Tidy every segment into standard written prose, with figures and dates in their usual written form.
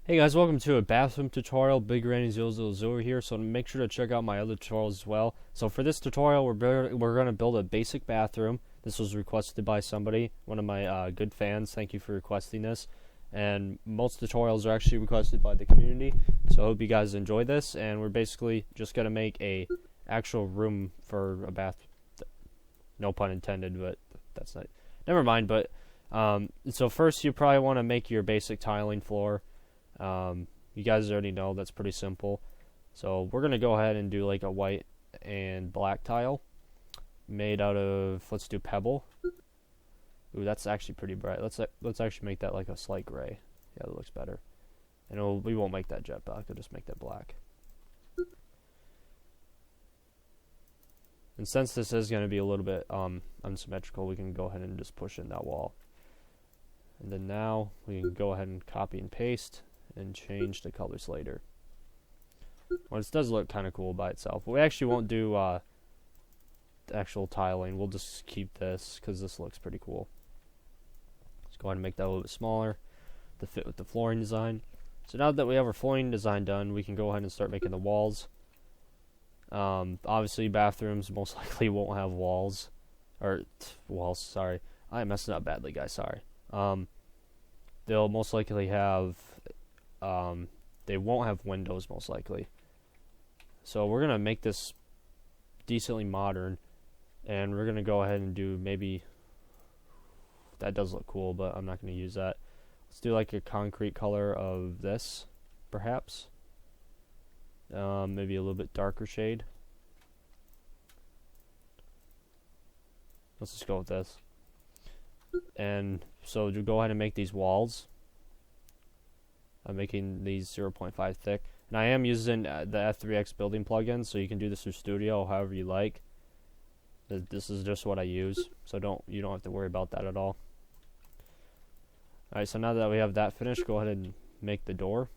Hey guys, welcome to a bathroom tutorial. Big Randy 000 here, so make sure to check out my other tutorials as well. So for this tutorial, we're going to build a basic bathroom. This was requested by somebody, one of my good fans. Thank you for requesting this. And most tutorials are actually requested by the community, so I hope you guys enjoy this. And we're basically just going to make a actual room for a bath. No pun intended, but that's not. Never mind. But so first, you probably want to make your basic tiling floor. You guys already know that's pretty simple. So we're gonna go ahead and do like a white and black tile made out of, let's do pebble. Ooh, that's actually pretty bright. Let's actually make that like a slight gray. Yeah, that looks better. And we won't make that jet black. We'll just make that black. And since this is gonna be a little bit unsymmetrical, we can go ahead and just push in that wall. And then now we can go ahead and copy and paste and change the colors later. Well, this does look kind of cool by itself. We actually won't do actual tiling. We'll just keep this because this looks pretty cool. Let's go ahead and make that a little bit smaller to fit with the flooring design. So now that we have our flooring design done, we can go ahead and start making the walls. Obviously, bathrooms most likely won't have walls. Walls, sorry. I am messing up badly, guys, sorry. They'll most likely have they won't have windows most likely. So we're gonna make this decently modern, and we're gonna go ahead and do maybe that does look cool, but I'm not gonna use that. Let's do like a concrete color of this, perhaps. Maybe a little bit darker shade. Let's just go with this. And so to go ahead and make these walls. I'm making these 0.5 thick, and I am using the F3X building plugin, so you can do this through Studio however you like. This is just what I use, so you don't have to worry about that at all. Alright, so now that we have that finished, go ahead and make the door,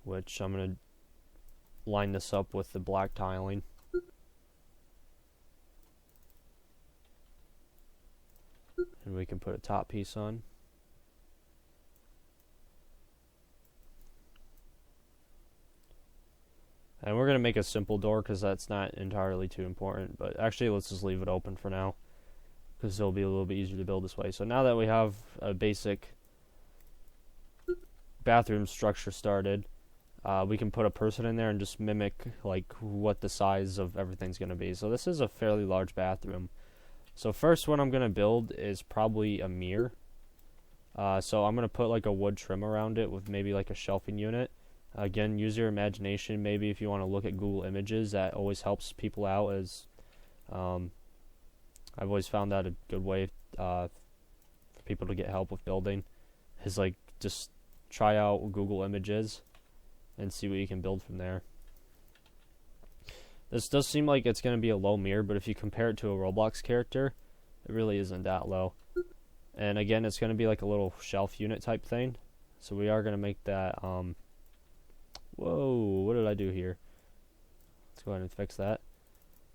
which I'm going to line this up with the black tiling. And we can put a top piece on. And we're going to make a simple door because that's not entirely too important. But actually, let's just leave it open for now because it'll be a little bit easier to build this way. So now that we have a basic bathroom structure started, we can put a person in there and just mimic like what the size of everything's going to be. So this is a fairly large bathroom. So first what I'm going to build is probably a mirror. So I'm going to put like a wood trim around it with maybe like a shelving unit. Again, use your imagination. Maybe if you want to look at Google Images, that always helps people out. As I've always found that a good way for people to get help with building is like just try out Google Images and see what you can build from there. This does seem like it's going to be a low mirror, but if you compare it to a Roblox character, it really isn't that low. And again, it's going to be like a little shelf unit type thing. So we are going to make that whoa, what did I do here? Let's go ahead and fix that.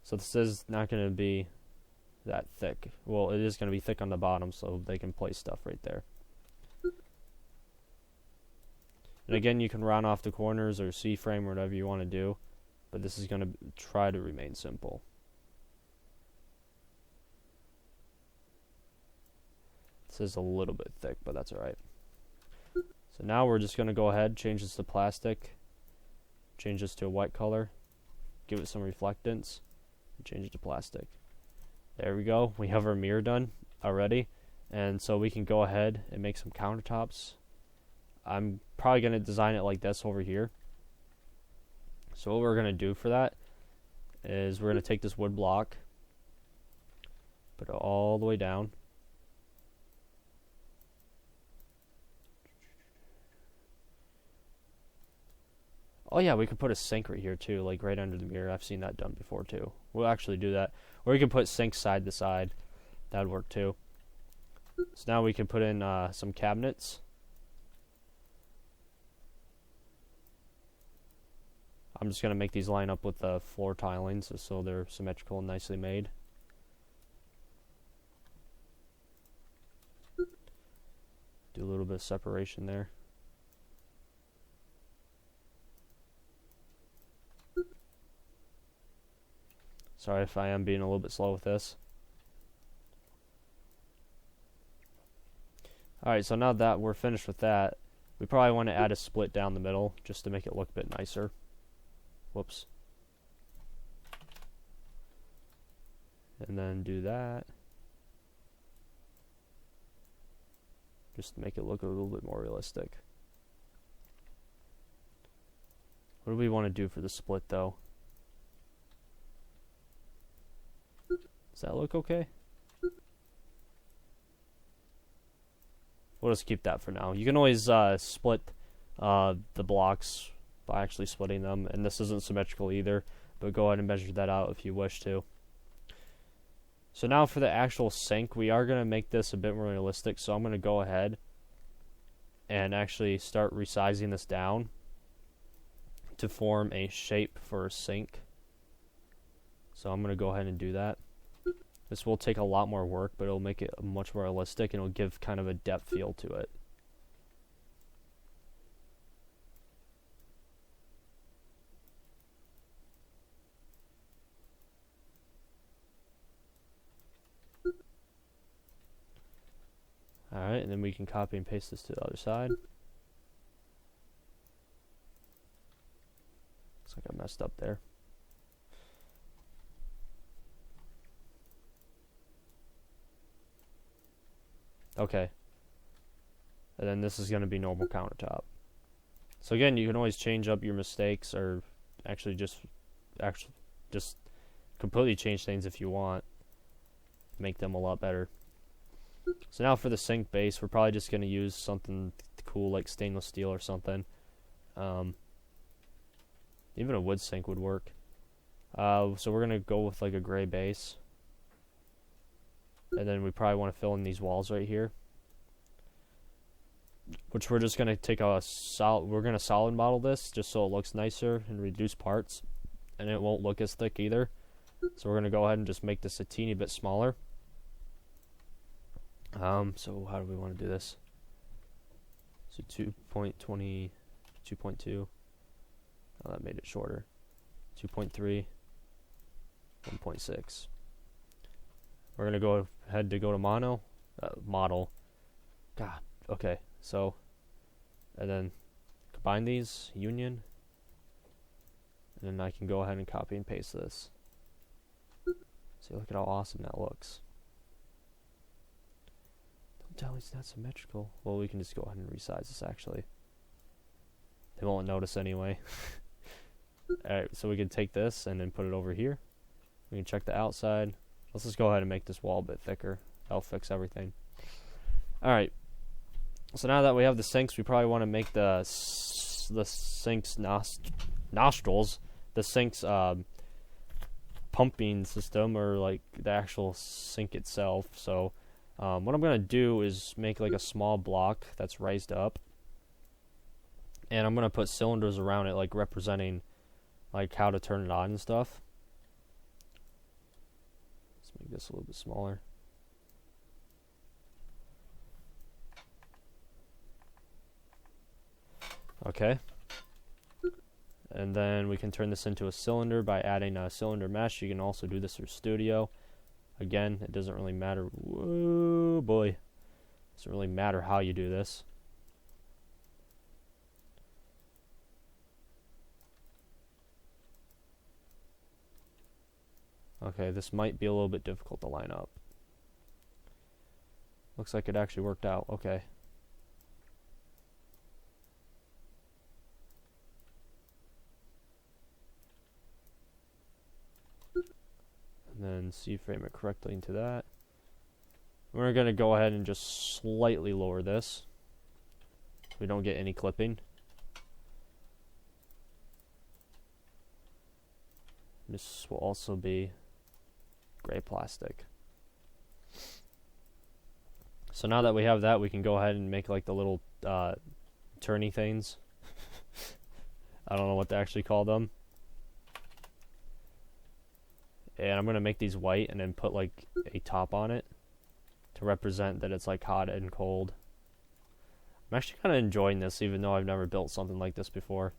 So this is not going to be that thick. Well, it is going to be thick on the bottom, so they can place stuff right there. And again, you can round off the corners or C-frame or whatever you want to do, but this is going to try to remain simple. This is a little bit thick, but that's alright. So now we're just going to go ahead, change this to plastic. Change this to a white color, give it some reflectance, and change it to plastic. There we go. We have our mirror done already, and so we can go ahead and make some countertops. I'm probably going to design it like this over here. So what we're going to do for that is we're going to take this wood block, put it all the way down. Oh yeah, we could put a sink right here too, like right under the mirror. I've seen that done before too. We'll actually do that. Or we can put sinks side to side. That would work too. So now we can put in some cabinets. I'm just going to make these line up with the floor tilings so they're symmetrical and nicely made. Do a little bit of separation there. Sorry if I am being a little bit slow with this. Alright, so now that we're finished with that, we probably want to add a split down the middle just to make it look a bit nicer. Whoops. And then do that. Just to make it look a little bit more realistic. What do we want to do for the split though? Does that look okay? We'll just keep that for now. You can always split the blocks by actually splitting them, and this isn't symmetrical either, but go ahead and measure that out if you wish to. So now for the actual sink, we are going to make this a bit more realistic, so I'm going to go ahead and actually start resizing this down to form a shape for a sink. So I'm going to go ahead and do that. This will take a lot more work, but it'll make it much more realistic, and it'll give kind of a depth feel to it. Alright, and then we can copy and paste this to the other side. Looks like I messed up there. Okay. And then this is going to be normal countertop. So again, you can always change up your mistakes, or actually just completely change things if you want. Make them a lot better. So now for the sink base, we're probably just going to use something cool like stainless steel or something. Even a wood sink would work. So we're going to go with like a gray base. And then we probably want to fill in these walls right here. Which we're just going to take a we're going to solid model this just so it looks nicer and reduce parts. And it won't look as thick either. So we're going to go ahead and just make this a teeny bit smaller. So how do we want to do this? So 2.20, 2.2. Oh, that made it shorter. 2.3, 1.6. We're gonna go ahead to go to model. God, okay. So, and then combine these, union, and then I can go ahead and copy and paste this. See, look at how awesome that looks. Don't tell me it's not symmetrical. Well, we can just go ahead and resize this actually. They won't notice anyway. Alright, so we can take this and then put it over here. We can check the outside. Let's just go ahead and make this wall a bit thicker. That'll fix everything. Alright. So now that we have the sinks, we probably want to make the sink's nostrils, the sink's pumping system, or like the actual sink itself. So what I'm going to do is make like a small block that's raised up. And I'm going to put cylinders around it, like representing like how to turn it on and stuff. Let's make this a little bit smaller. Okay. And then we can turn this into a cylinder by adding a cylinder mesh. You can also do this through Studio. Again, it doesn't really matter. Whoa, boy. It doesn't really matter how you do this. Okay, this might be a little bit difficult to line up. Looks like it actually worked out. Okay. And then C-frame it correctly into that. We're going to go ahead and just slightly lower this so we don't get any clipping. This will also be gray plastic. So now that we have that, we can go ahead and make like the little turny things. I don't know what to actually call them. And I'm going to make these white and then put like a top on it to represent that it's like hot and cold. I'm actually kind of enjoying this, even though I've never built something like this before.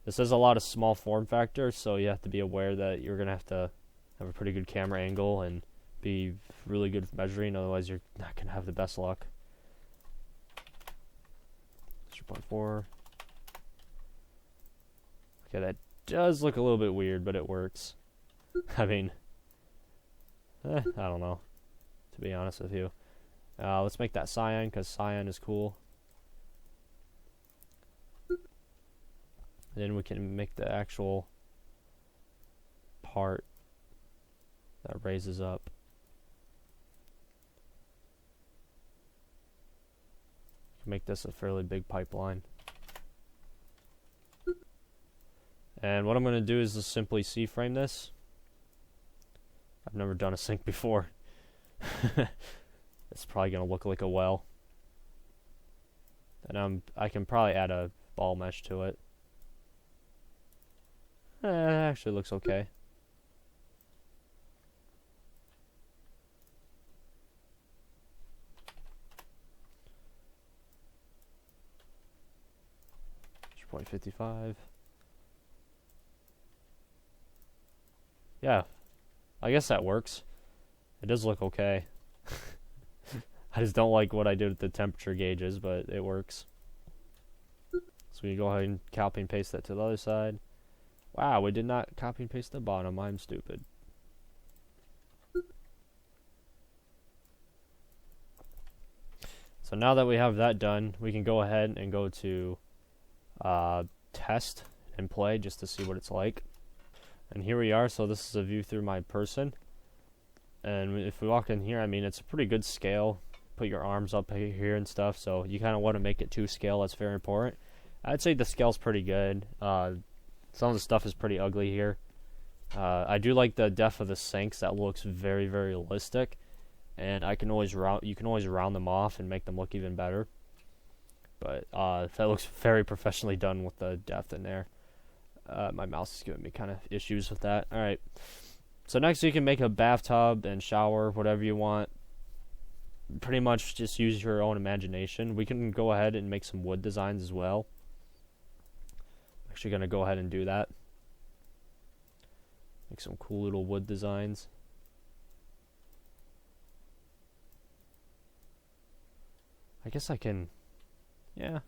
This is a lot of small form factor, so you have to be aware that you're going to have a pretty good camera angle and be really good at measuring, otherwise you're not going to have the best luck. 3.4. Okay, that does look a little bit weird, but it works. I mean, I don't know, to be honest with you. Let's make that cyan, because cyan is cool. And then we can make the actual part that raises up. Make this a fairly big pipeline. And what I'm going to do is just simply C-frame this. I've never done a sink before. It's probably going to look like a well. And I can probably add a ball mesh to it. It actually looks okay. .55. Yeah, I guess that works. It does look okay. I just don't like what I did with the temperature gauges, but it works. So we go ahead and copy and paste that to the other side. Wow, we did not copy and paste the bottom. I'm stupid. So now that we have that done, we can go ahead and go to test and play just to see what it's like. And here we are. So this is a view through my person. And if we walk in here, I mean, it's a pretty good scale. Put your arms up here and stuff. So you kind of want to make it to scale. That's very important. I'd say the scale's pretty good. Some of the stuff is pretty ugly here. I do like the depth of the sinks. That looks very, very realistic. And you can always round them off and make them look even better. But that looks very professionally done with the depth in there. My mouse is giving me kind of issues with that. Alright. So next you can make a bathtub and shower, whatever you want. Pretty much just use your own imagination. We can go ahead and make some wood designs as well. I'm actually going to go ahead and do that. Make some cool little wood designs. I guess I can... Yeah.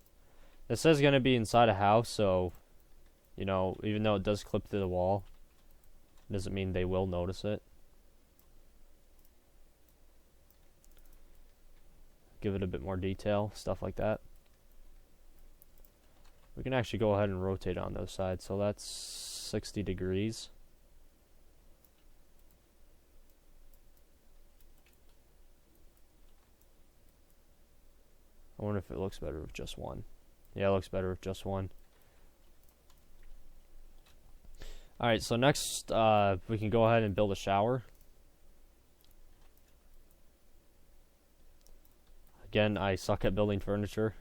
It says going to be inside a house, so, you know, even though it does clip to the wall, doesn't mean they will notice it. Give it a bit more detail, stuff like that. We can actually go ahead and rotate on those sides, so that's 60 degrees. I wonder if it looks better with just one. Yeah, it looks better with just one. Alright, so next we can go ahead and build a shower. Again, I suck at building furniture.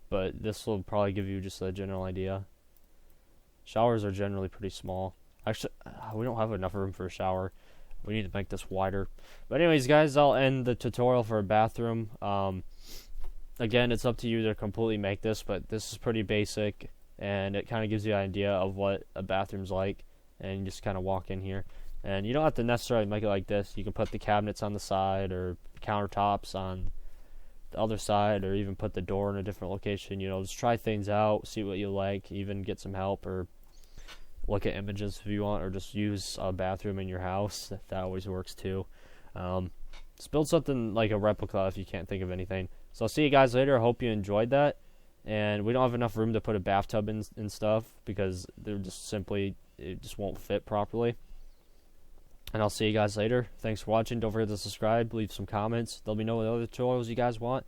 But this will probably give you just a general idea. Showers are generally pretty small. Actually, we don't have enough room for a shower. We need to make this wider. But anyways, guys, I'll end the tutorial for a bathroom. Again, it's up to you to completely make this, but this is pretty basic, and it kind of gives you an idea of what a bathroom's like, and you just kind of walk in here. And you don't have to necessarily make it like this. You can put the cabinets on the side, or the countertops on the other side, or even put the door in a different location. You know, just try things out, see what you like, even get some help, or look at images if you want, or just use a bathroom in your house. That always works too. Just build something like a replica if you can't think of anything. So I'll see you guys later. I hope you enjoyed that. And we don't have enough room to put a bathtub in and stuff, because they're just simply, it just won't fit properly. And I'll see you guys later. Thanks for watching. Don't forget to subscribe, leave some comments. Let me know what other tutorials you guys want,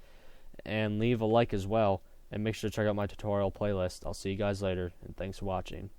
and leave a like as well. And make sure to check out my tutorial playlist. I'll see you guys later, and thanks for watching.